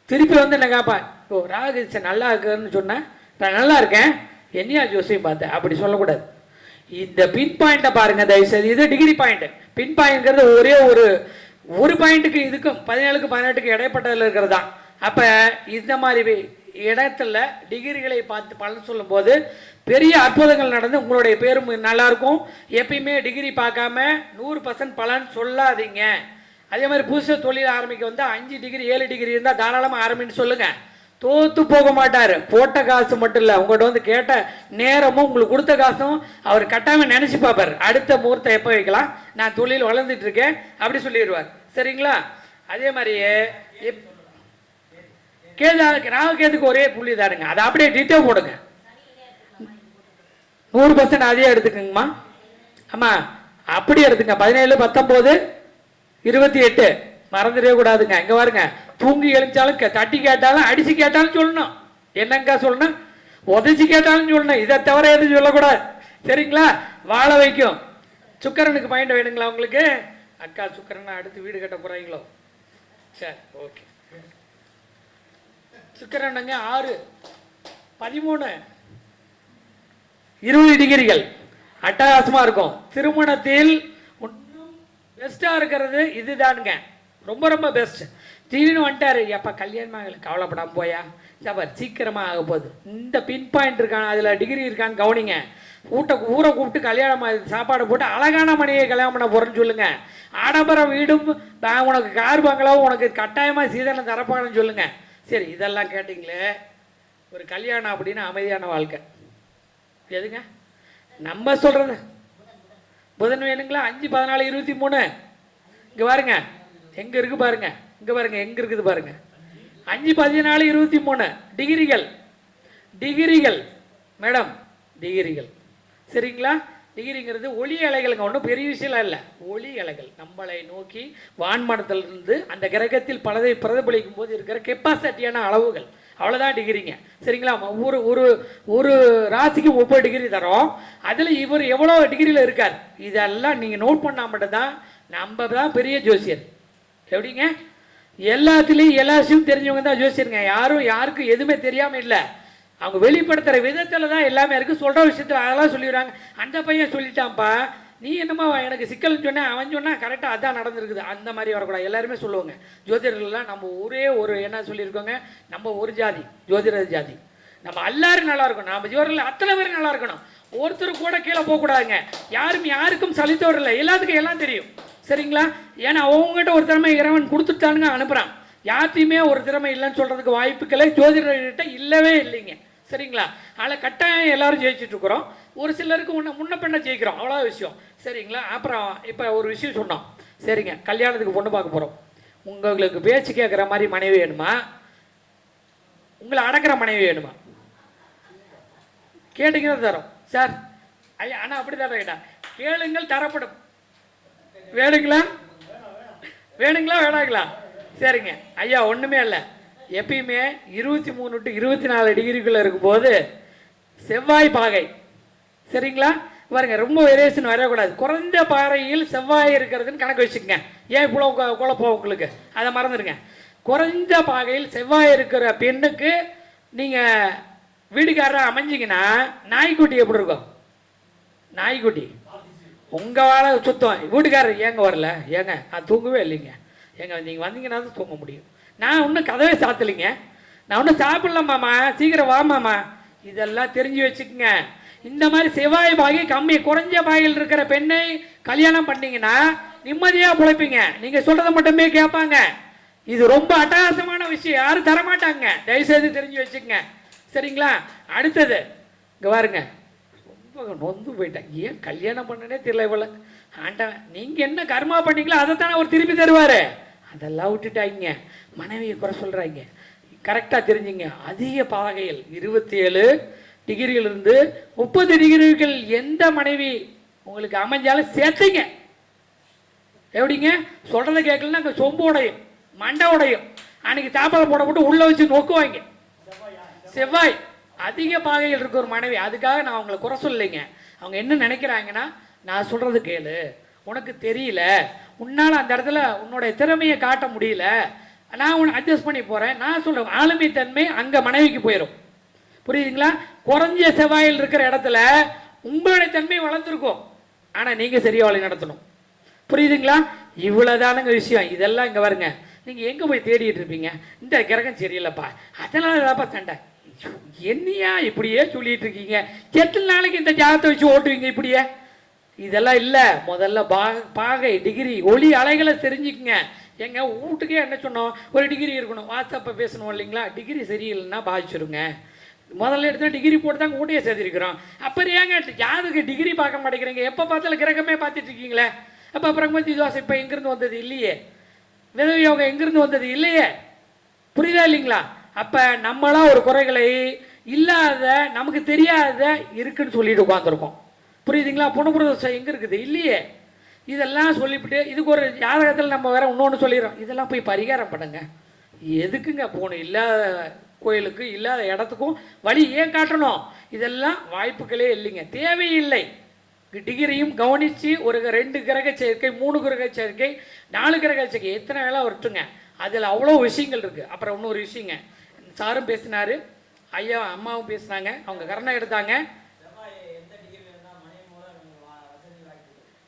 திருப்பி வந்து என்ன கேப்பா, ஓ ராகு நல்லா இருக்குன்னு சொன்னேன், நான் நல்லா இருக்கேன், என்னையா ஜோசியம் பார்த்தேன் அப்படி சொல்லக்கூடாது. இந்த பின் பாயிண்ட்டை பாருங்க தயவுசெய்து. இது டிகிரி பாயிண்ட். பின் பாயிண்ட்ங்கிறது ஒரே ஒரு பாயிண்ட்டுக்கு இதுக்கும் 17க்கு 18க்கு இடைப்பட்டதில் இருக்கிறது தான். அப்போ இந்த மாதிரி இடத்துல டிகிரிகளை பார்த்து பலன் சொல்லும் போது பெரிய அற்புதங்கள் நடந்து உங்களுடைய பேரும் நல்லாயிருக்கும். எப்பயுமே டிகிரி பார்க்காம 100% பலன் சொல்லாதீங்க. அதே மாதிரி புதுசாக தொழில் ஆரம்பிக்க வந்து 5 டிகிரி 7 டிகிரி இருந்தால் தாராளமாக ஆரம்பின்னு சொல்லுங்கள், தோத்து போக மாட்டார். போட்ட காசு மட்டும் இல்லை, உங்கள்கிட்ட வந்து கேட்ட நேரமும் உங்களுக்கு கொடுத்த காசும் அவர் கட்டாமல் நினச்சி பார்ப்பார். அடுத்த முகூர்த்தம் எப்போ வைக்கலாம், நான் தொழில் வளர்ந்துட்டு இருக்கேன் அப்படி சொல்லிடுவார், சரிங்களா. அதே மாதிரியே ராகுகேதுக்கு ஒரே புள்ளி தாருங்க, அதை அப்படியே டீட்டெயில் போடுங்க, 100% அதே எடுத்துக்கங்கம்மா. ஆமாம் அப்படி எடுத்துங்க. 17 19 28 மறந்துடவே கூடாதுங்க. இங்கே பாருங்க, தூங்கி எழுந்தாலும் தட்டி கேட்டாலும் அடிச்சு கேட்டாலும் சொல்லணும், என்னங்க சொல்லணும், உதச்சி கேட்டாலும் சொல்லணும், இதை தவிர எதுவும் சொல்லக்கூடாது, சரிங்களா. வாழ வைக்கும். சுக்கரனுக்கு பாயிண்ட் வேணுங்களா உங்களுக்கு? அக்கா சுக்கரனை அடுத்து வீடு கட்ட போகிறாங்களோ? சரி ஓகே. சுக்கரனுங்க 6 13 20 டிகிரிகள் அட்டகாசமாக இருக்கும். திருமணத்தில் பெஸ்ட்டாக இருக்கிறது இதுதானுங்க, ரொம்ப ரொம்ப பெஸ்ட். திடீர்னு வந்துட்டாரு, எப்போ கல்யாணமாக கவலைப்படாமல் போயா சாப்பார் சீக்கிரமாக ஆக போகுது. இந்த பின் பாயிண்ட் இருக்கான், அதில் டிகிரி இருக்கான்னு கவனிங்க. ஊரை கூப்பிட்டு கல்யாணம் சாப்பாடு போட்டு அழகான மனைவியை கல்யாணம் பண்ண போகிறேன்னு சொல்லுங்க. ஆடம்பர வீடும் உனக்கு கார் பங்களாவும் உனக்கு கட்டாயமாக சீதனம் தரப்பாங்கன்னு சொல்லுங்க. சரி, இதெல்லாம் கேட்டிங்களே, ஒரு கல்யாணம் அப்படின்னா அமைதியான வாழ்க்கை எதுங்க நம்ம சொல்கிறது? புதன் வேணுங்களா? 5, 14, 23 இங்கே பாருங்க, எங்கே இருக்குது பாருங்க, இங்கே பாருங்க எங்கே இருக்குது பாருங்க. 5, 14, 23 டிகிரிகள் மேடம், டிகிரிகள் சரிங்களா? டிகிரிங்கிறது ஒளி அலைகளுங்க, ஒன்றும் பெரிய விஷயம் இல்லை. ஒளி அலைகள் நம்மளை நோக்கி வான்மண்டலத்திலிருந்து அந்த கிரகத்தில் பலதை பிரதிபலிக்கும் போது இருக்கிற கெப்பாசிட்டியான அளவுகள், அவ்வளோதான் டிகிரிங்க சரிங்களா? ஒரு ராசிக்கு 30 டிகிரி தரோம். அதில் இவர் எவ்வளோ டிகிரியில் இருக்கார், இதெல்லாம் நீங்கள் நோட் பண்ணால் மட்டும்தான் நம்ம தான் பெரிய ஜோசியர். எப்படிங்க? எல்லாத்துலேயும் எல்லா விஷயமும் தெரிஞ்சவங்க தான் ஜோசியருங்க. யாருக்கும் எதுவுமே தெரியாமல் இல்லை. அவங்க வெளிப்படுத்துகிற விதத்தில் தான் எல்லாமே இருக்குது. சொல்கிற விஷயத்தில் அதெல்லாம் சொல்லிடுறாங்க. அந்த பையன் சொல்லிட்டான்ப்பா, நீ என்னம்மா எனக்கு சிக்கல்னு சொன்னேன், அவன் சொன்னால் கரெக்டாக அதான் நடந்திருக்குது, அந்த மாதிரி வரக்கூடாது. எல்லாருமே சொல்லுவாங்க. ஜோதிடர்கள்லாம் நம்ம ஒரே ஒரு என்ன சொல்லியிருக்கோங்க, நம்ம ஒரு ஜாதி, ஜோதிட ஜாதி. நம்ம எல்லாரும் நல்லா இருக்கணும், நம்ம ஜோதிடர்கள் அத்தனை பேரும் நல்லா இருக்கணும். ஒருத்தர் கூட கீழே போகக்கூடாதுங்க. யாருக்கும் சலித்தவர் இல்லை, எல்லாத்துக்கும் எல்லாம் தெரியும் சரிங்களா? ஏன்னா அவங்ககிட்ட ஒரு திறமை இறைவன் கொடுத்துட்டானுங்க, அனுப்புகிறான். யார்த்தையுமே ஒரு திறமை இல்லைன்னு சொல்கிறதுக்கு வாய்ப்புகளை ஜோதிடர்கிட்ட இல்லவே இல்லைங்க சரிங்களா? அதில் கட்டாயம் எல்லாரும் ஜெயிச்சுட்டு இருக்கிறோம். ஒரு சிலருக்கு முன்ன பின்ன ஜெயிக்கிறோம், அவ்வளோ விஷயம் சரிங்களா? அப்புறம் இப்போ ஒரு விஷயம் சொன்னோம். சரிங்க, கல்யாணத்துக்கு பொண்ணு பார்க்க போகிறோம். உங்களுக்கு பேச்சு கேட்குற மாதிரி மனைவி வேணுமா, உங்களை அடக்கிற மனைவி வேணுமா? கேட்டீங்கன்னா தரோம் சார். ஐயா ஆனால் அப்படி தான் வேண்டாம், கேளுங்கள் தரப்படும். வேணுங்களா வேணாங்களா? சரிங்க ஐயா, ஒன்றுமே இல்லை. எப்பயுமே 23 to 24 டிகிரிக்குள்ளே இருக்கும்போது செவ்வாய் பாகை சரிங்களா? பாருங்க, ரொம்ப வேரியேஷன் வரக்கூடாது. குறைந்த பாறையில் செவ்வாய் இருக்கிறதுன்னு கணக்கு வச்சுக்கோங்க. ஏன் இவ்வளோ குழப்பம் உங்களுக்கு, அதை மறந்துடுங்க. குறைஞ்ச பாகையில் செவ்வாய் இருக்கிற பெண்ணுக்கு நீங்கள் வீடுக்காரராக அமைஞ்சிங்கன்னா நாய்க்குட்டி எப்படி இருக்கும்? நாய்க்குட்டி உங்கள் வாழை சுத்தம். வீட்டுக்காரர் ஏங்க வரல, ஏங்க நான் தூங்கவே இல்லைங்க, ஏங்க நீங்கள் வந்தீங்கன்னா தான் தூங்க முடியும், நான் இன்னும் கதவே சாத்தலைங்க, நான் இன்னும் சாப்பிடலாமாம்மா, சீக்கிரம் வாமாம்மா, இதெல்லாம் தெரிஞ்சு வச்சுக்கோங்க. இந்த மாதிரி செவ்வாய் பாகை கம்மி குறைஞ்ச பாகையில் இருக்கிற பெண்ணை கல்யாணம் பண்ணீங்கன்னா நிம்மதியாக பிழைப்பீங்க. நீங்கள் சொல்கிறத மட்டுமே கேட்பாங்க. இது ரொம்ப அட்டகாசமான விஷயம், யாரும் தரமாட்டாங்க. தயவுசெய்து தெரிஞ்சு வச்சுக்கோங்க சரிங்களா? அடுத்தது இங்கே பாருங்க, ரொம்ப நொந்து போயிட்டேன், ஏன் கல்யாணம் பண்ணனே தெரியல இவ்வளோ. ஆண்டவன், நீங்கள் என்ன கர்மா பண்ணீங்களோ அதைத்தானே அவர் திருப்பி தருவார். அதெல்லாம் விட்டுட்டாங்க, மனைவியை குறை சொல்கிறாங்க. கரெக்டாக தெரிஞ்சுங்க. அதிக பாகையில் 27 டிகிரியிலிருந்து 30 டிகிரிகள் எந்த மனைவி உங்களுக்கு அமைஞ்சாலும் சேர்த்துங்க. எப்படிங்க? சொல்கிறத கேட்கலன்னா அங்கே சொம்பு உடையும், மண்டை உடையும். அன்னைக்கு சாப்பாடு போட்டு உள்ளே வச்சு நோக்குவாங்க. செவ்வாய் அதிக பாகையில் இருக்க ஒரு மனைவி, அதுக்காக நான் அவங்களை குறை சொல்லலைங்க. அவங்க என்ன நினைக்கிறாங்கன்னா, நான் சொல்கிறது கேளு, உனக்கு தெரியல, உன்னால் அந்த இடத்துல உன்னுடைய திறமையை காட்ட முடியல, நான் உன்னை அட்ஜஸ்ட் பண்ணி போகிறேன், நான் சொல்கிறேன். ஆளுமை தன்மை அங்கே மனைவிக்கு போயிடும். புரியுதுங்களா? குறைஞ்ச செவ்வாயில் இருக்கிற இடத்துல உங்களுடைய தன்மை வளர்ந்துருக்கும், ஆனால் நீங்கள் சரியாக வழி நடத்தணும். புரியுதுங்களா? இவ்வளோதானுங்க விஷயம். இதெல்லாம் இங்கே வருங்க, நீங்கள் எங்கே போய் தேடிட்டு இருப்பீங்க? இந்த கிரகம் சரியில்லைப்பா, அதனால தான்ப்பா சண்டை. என்னையா இப்படியே சொல்லிட்டு இருக்கீங்க? எத்தனை நாளைக்கு இந்த ஜாதத்தை வச்சு ஓட்டுவீங்க இப்படியே? இதெல்லாம் இல்லை. முதல்ல பாகை டிகிரி ஒளி அலைகளை தெரிஞ்சுக்குங்க. எங்க வீட்டுக்கே என்ன சொன்னோம், ஒரு டிகிரி இருக்கணும், வாட்ஸ்அப்பை பேசணும் இல்லைங்களா? டிகிரி சரியில்லைன்னா பாதிச்சிருங்க. முதல்ல எடுத்து டிகிரி போட்டு தான் கூட்டியே சேர்த்திருக்கிறோம். அப்புறம் ஏங்க யாருக்கு டிகிரி பார்க்க மாட்டேங்கிறீங்க? எப்போ பார்த்தாலும் கிரகமே பார்த்துட்டு இருக்கீங்களே. அப்போ பிரம்மதி தோசை இப்போ எங்கேருந்து வந்தது இல்லையே, வேத யோகம் எங்கேருந்து வந்தது இல்லையே. புரியுதா இல்லைங்களா? அப்போ நம்மளாம் ஒரு குறைகளை இல்லாத நமக்கு தெரியாத இருக்குன்னு சொல்லிட்டு உட்காந்துருக்கோம். புரியுதுங்களா? புனப்புரதோஷம் எங்கே இருக்குது இல்லையே. இதெல்லாம் சொல்லிவிட்டு இதுக்கு ஒரு ஜாதகத்தில் நம்ம வேற இன்னொன்று சொல்லிடுறோம், இதெல்லாம் போய் பரிகாரம் பண்ணுங்க. எதுக்குங்க போகணும்? இல்லாத கோயிலுக்கு இல்லாத இடத்துக்கும் வழி ஏன் காட்டணும்? இதெல்லாம் வாய்ப்புகளே இல்லைங்க, தேவையில்லை. டிகிரியும் கவனித்து ஒரு 2 கிரக சேர்க்கை, 3 கிரக சேர்க்கை, 4 கிரக சேர்க்கை, எத்தனை வேலை வரட்டுங்க. அதில் அவ்வளோ விஷயங்கள் இருக்குது. அப்புறம் இன்னொரு விஷயங்க, சாரும் பேசினார், ஐயா அம்மாவும் பேசினாங்க, அவங்க கரணம் எடுத்தாங்க.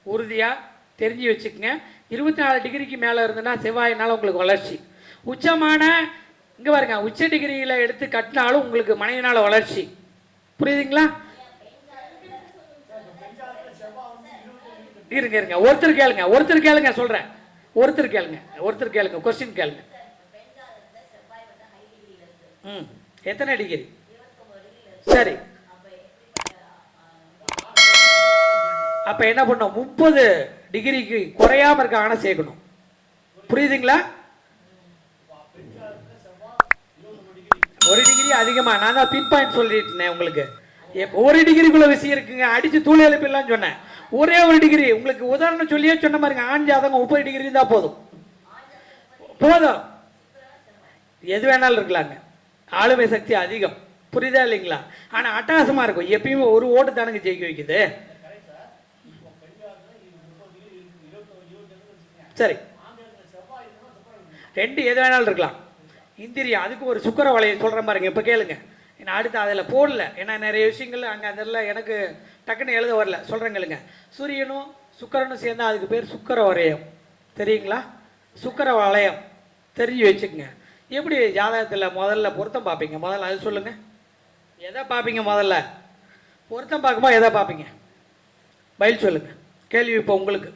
உறுதியாக தெரிஞ்சு வச்சுக்கோங்க. 24 டிகிரிக்கு மேலே இருந்ததுன்னா செவ்வாயினால உங்களுக்கு வளர்ச்சி. உச்சமான இங்கே பாருங்க, உச்ச டிகிரியில் எடுத்து கட்டினாலும் உங்களுக்கு மனைவினால் வளர்ச்சி. புரியுதுங்களா? இருங்க ஒருத்தர் கேளுங்க சொல்கிறேன். ஒருத்தர் கேளுங்க கொஸ்டின் கேளுங்க. எத்தனை டிகிரி? சரி, அப்ப என்ன பண்ணும்? 30 டிகிரிக்கு குறையாம இருக்க ஆணை சேர்க்கணும். புரியுதுங்களா? 1 டிகிரி அதிகமா. நான் தான் பின் பாயிண்ட் சொல்லிட்டேன் உங்களுக்கு. 1 டிகிரிக்குள்ள விஷயம் இருக்குங்க. அடிச்சு தூள் எழுப்பிடலாம் சொன்னேன். ஒரே 1 டிகிரி உங்களுக்கு உதாரணம் சொல்லியே சொன்ன பாருங்க. ஆண் ஜாதகம் 30 டிகிரி இருந்தா போதும். எது வேணாலும் இருக்கலாங்க. ஆளுமை சக்தி அதிகம். புரியுதா இல்லைங்களா? ஆனா அட்டகாசமா இருக்கும். எப்பயுமே ஒரு ஓட்டு தானுங்க ஜெயிக்க வைக்குது. சரி, 2 எது வேணாலும் இருக்கலாம். இந்திரியம் அதுக்கு ஒரு சுக்கர வளையம் சொல்ற பாருங்க. இப்ப கேளுங்க. நான் அடுத்து அதில் போடல, ஏன்னா நிறைய விஷயங்கள் அங்கே அதில் எனக்கு டக்குன்னு எழுத வரல. சொல்கிறேன் கேளுங்க. சூரியனும் சுக்கரனும் சேர்ந்தா அதுக்கு பேர் சுக்கர வளையம். தெரியுங்களா? சுக்கர வளையம் தெரிஞ்சு வச்சுக்கோங்க. எப்படி ஜாதகத்தில் முதல்ல பொருத்தம் பார்ப்பீங்க? முதல்ல அது சொல்லுங்கள். எதை பார்ப்பீங்க? முதல்ல பொருத்தம் பார்க்கும்போது எதை பார்ப்பீங்க? பதில் சொல்லுங்கள். கேள்வி இப்போ உங்களுக்கு.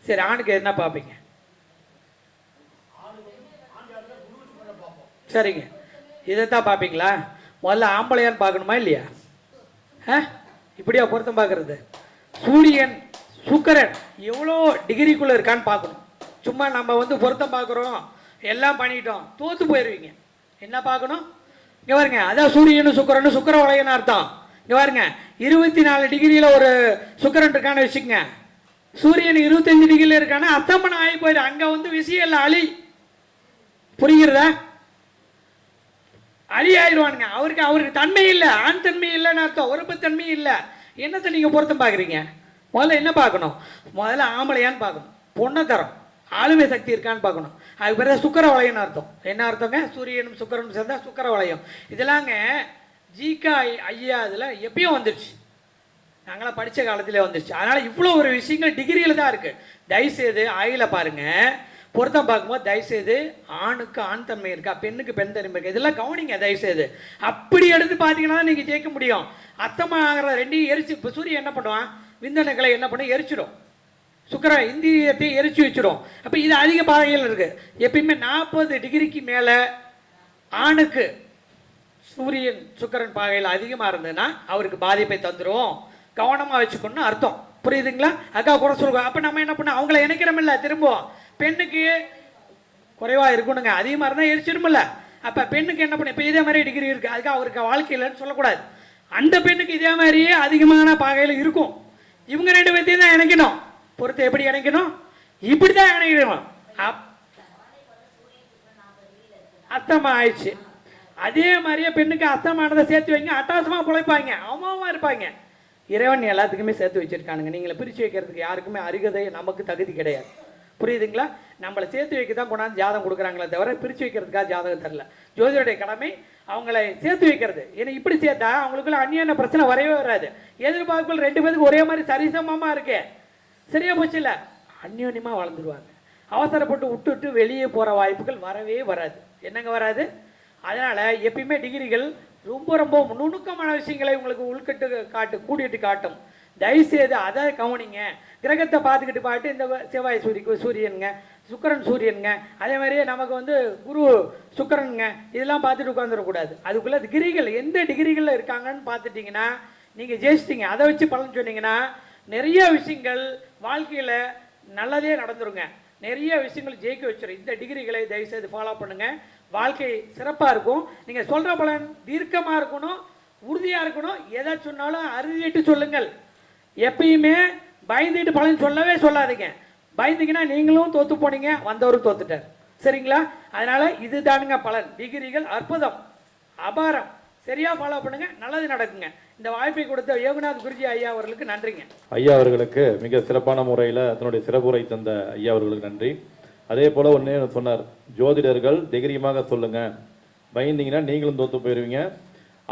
சரி, ஆணுக்கு என்ன பார்ப்பீங்க? சரிங்க, இதைத்தான் பார்ப்பீங்களா? முதல்ல ஆம்பளையான்னு பார்க்கணுமா இல்லையா? இப்படியா பொருத்தம் பார்க்கறது? சூரியன் சுக்கரன் எவ்வளோ டிகிரிக்குள்ளே இருக்கான்னு பார்க்கணும். சும்மா நம்ம வந்து பொருத்தம் பார்க்குறோம் எல்லாம் பண்ணிட்டோம், தோத்து போயிடுவீங்க. என்ன பார்க்கணும்? இங்கே பாருங்க, அதான் சூரியனும் சுக்கரனும் சுக்கர வளையன்னு அர்த்தம். இங்கே பாருங்க, 24 டிகிரியில் ஒரு சுக்கரன் இருக்கான்னு வச்சுக்கோங்க. சூரியன் 25 டிகிரியில் இருக்கான்னா அத்தம்மன் ஆகி போயிடு. அங்கே வந்து விஷயம் இல்லை, அழி. புரிகிறதா? அழி ஆயிடுவானுங்க. அவருக்கு தன்மை இல்லை, ஆண் தன்மை இல்லைன்னு அர்த்தம். உறுப்பு தன்மை இல்லை. என்னத்தை நீங்கள் பொருத்தம் பார்க்குறீங்க? முதல்ல என்ன பார்க்கணும்? முதல்ல ஆம்பளையான்னு பார்க்கணும். பொண்ணை தரம் ஆளுமை சக்தி இருக்கான்னு பார்க்கணும். அதுக்கு பிறகு சுக்கர வளையம்னு அர்த்தம். என்ன அர்த்தங்க? சூரியனும் சுக்கரனும் சேர்ந்தா சுக்கர வளையம். இதெல்லாங்க ஜிகா ஐயா இதில் எப்பயும் வந்துருச்சு. நாங்களாம் படித்த காலத்திலே வந்துருச்சு. அதனால் இவ்வளோ ஒரு விஷயங்கள் டிகிரியில் தான் இருக்குது. தயவுசெய்து ஆயில பாருங்கள். பொருத்தம் பார்க்கும்போது தயவுசெய்து ஆணுக்கு ஆண் தன்மை இருக்கா, பெண்ணுக்கு பெண் தன்மை இருக்கா, இதெல்லாம் கவனிங்க தயவுசெய்து. அப்படி எடுத்து பார்த்தீங்கன்னா நீங்கள் ஜெயிக்க முடியும். அத்தமாக ஆகிற ரெண்டையும் எரிச்சு. இப்போ சூரியன் என்ன பண்ணுவான்? விந்தணுக்களை என்ன பண்ண எரிச்சிடும். சுக்கரன் இந்திரியத்தை எரிச்சு வச்சிடும். அப்போ இது அதிக பாதைகள் இருக்குது. எப்பயுமே 40 டிகிரிக்கு மேலே ஆணுக்கு சூரியன் சுக்கரன் பாகையில் அதிகமாக இருந்ததுன்னா அவருக்கு பாதிப்பை தந்துடும். கவனமாக வச்சுக்கணும்னு அர்த்தம். புரியுதுங்களா? அக்கா குறை சொல்லுவோம். அப்போ நம்ம என்ன பண்ணோம்? அவங்கள இணைக்கிறோமில்ல. திரும்ப பெண்ணுக்கு குறைவாக இருக்கணுங்க, அதிகமாக இருந்தால் எரிச்சிடுமில்ல. அப்போ பெண்ணுக்கு என்ன பண்ண? இப்போ இதே மாதிரி டிகிரி இருக்குது, அதுக்கு அவருக்கு வாழ்க்கையில்னு சொல்லக்கூடாது. அந்த பெண்ணுக்கு இதே மாதிரியே அதிகமான பாகையில் இருக்கும். இவங்க 2 பேர்த்தையும் தான் இணைக்கணும். பொறுத்து எப்படி இணைக்கணும்? இப்படி தான் இணைக்கணும். அத்தமா ஆயிடுச்சு. அதே மாதிரியே பெண்ணுக்கு அத்தமானதை சேர்த்து வைங்க. அட்டாசமாக பிழைப்பாங்க, அவமானமாக இருப்பாங்க. இறைவன் எல்லாத்துக்குமே சேர்த்து வச்சிருக்கானுங்க. நீங்களை பிரித்து வைக்கிறதுக்கு யாருக்குமே அருகதை நமக்கு தகுதி கிடையாது. புரியுதுங்களா? நம்மளை சேர்த்து வைக்க தான் கொண்டாந்து ஜாதகம் கொடுக்குறாங்களே தவிர பிரித்து வைக்கிறதுக்காக ஜாதகம் தரல. ஜோதிடருடைய கடமை அவங்களை சேர்த்து வைக்கிறது. ஏன்னா இப்படி சேர்த்தா அவங்களுக்குள்ள அந்நியான பிரச்சனை வரவே வராது. எதிர்பார்ப்புகள் 2 பேருக்கு ஒரே மாதிரி சரிசமமாக இருக்கே, சரியா போச்சு இல்லை? அந்யோன்யமாக வளர்ந்துருவாங்க. அவசரப்பட்டு விட்டுட்டு வெளியே போகிற வாய்ப்புகள் வரவே வராது. என்னங்க வராது? அதனால் எப்பயுமே டிகிரிகள் ரொம்ப ரொம்ப நுணுக்கமான விஷயங்களை உங்களுக்கு உள்கட்டு கூட்டிட்டு காட்டும். தயவுசெய்து அதை கவனிங்க. கிரகத்தை பார்த்துக்கிட்டு பாட்டு இந்த செவ்வாய் சூரியனுங்க, சுக்கரன் சூரியனுங்க, அதே மாதிரியே நமக்கு வந்து குரு சுக்கரனுங்க, இதெல்லாம் பார்த்துட்டு உட்காந்துடக்கூடாது. அதுக்குள்ளே டிகிரிகள் எந்த டிகிரிகளில் இருக்காங்கன்னு பார்த்துட்டிங்கன்னா நீங்கள் ஜெயிச்சிட்டிங்க. அதை வச்சு பலன் சொன்னீங்கன்னா நிறைய விஷயங்கள் வாழ்க்கையில் நல்லதே நடந்துருங்க. நிறைய விஷயங்கள் ஜெயிக்க வச்சிடும். இந்த டிகிரிகளை தயவுசெய்து ஃபாலோ பண்ணுங்கள். வாழ்க்கை சிறப்பாக இருக்கும். நீங்கள் சொல்கிற பலன் தீர்க்கமாக இருக்கணும், உறுதியாக இருக்கணும். எதை சொன்னாலும் அறுதிட்டு சொல்லுங்கள். எப்பயுமே பயந்துட்டு பலன் சொல்லவே சொல்லாதீங்க. பயந்துங்கன்னா நீங்களும் தோற்று போனீங்க, வந்தவரும் தோத்துட்டார். சரிங்களா? அதனால் இது தானுங்க பலன். டிகிரிகள் அற்புதம், அபாரம். சரியாக ஃபாலோ பண்ணுங்கள், நல்லது நடக்குங்க. இந்த வாய்ப்பை கொடுத்த யோகநாத் குருஜி ஐயா அவர்களுக்கு நன்றிங்க. ஐயா அவர்களுக்கு மிக சிறப்பான முறையில் தன்னுடைய சிறப்புரை தந்த ஐயா அவர்களுக்கு நன்றி. அதே போல் ஒன்றே சொன்னார், ஜோதிடர்கள் தைரியமாக சொல்லுங்கள், பயந்தீங்கன்னா நீங்களும் தோற்று போயிடுவீங்க,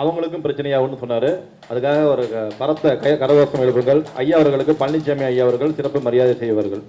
அவங்களுக்கும் பிரச்சனையாகும்னு சொன்னார். அதுக்காக ஒரு பரத்த கரகோஷம் எழுப்புங்கள். ஐயா அவர்களுக்கு பழனிசாமி ஐயா அவர்கள் சிறப்பு மரியாதை செய்வார்கள்.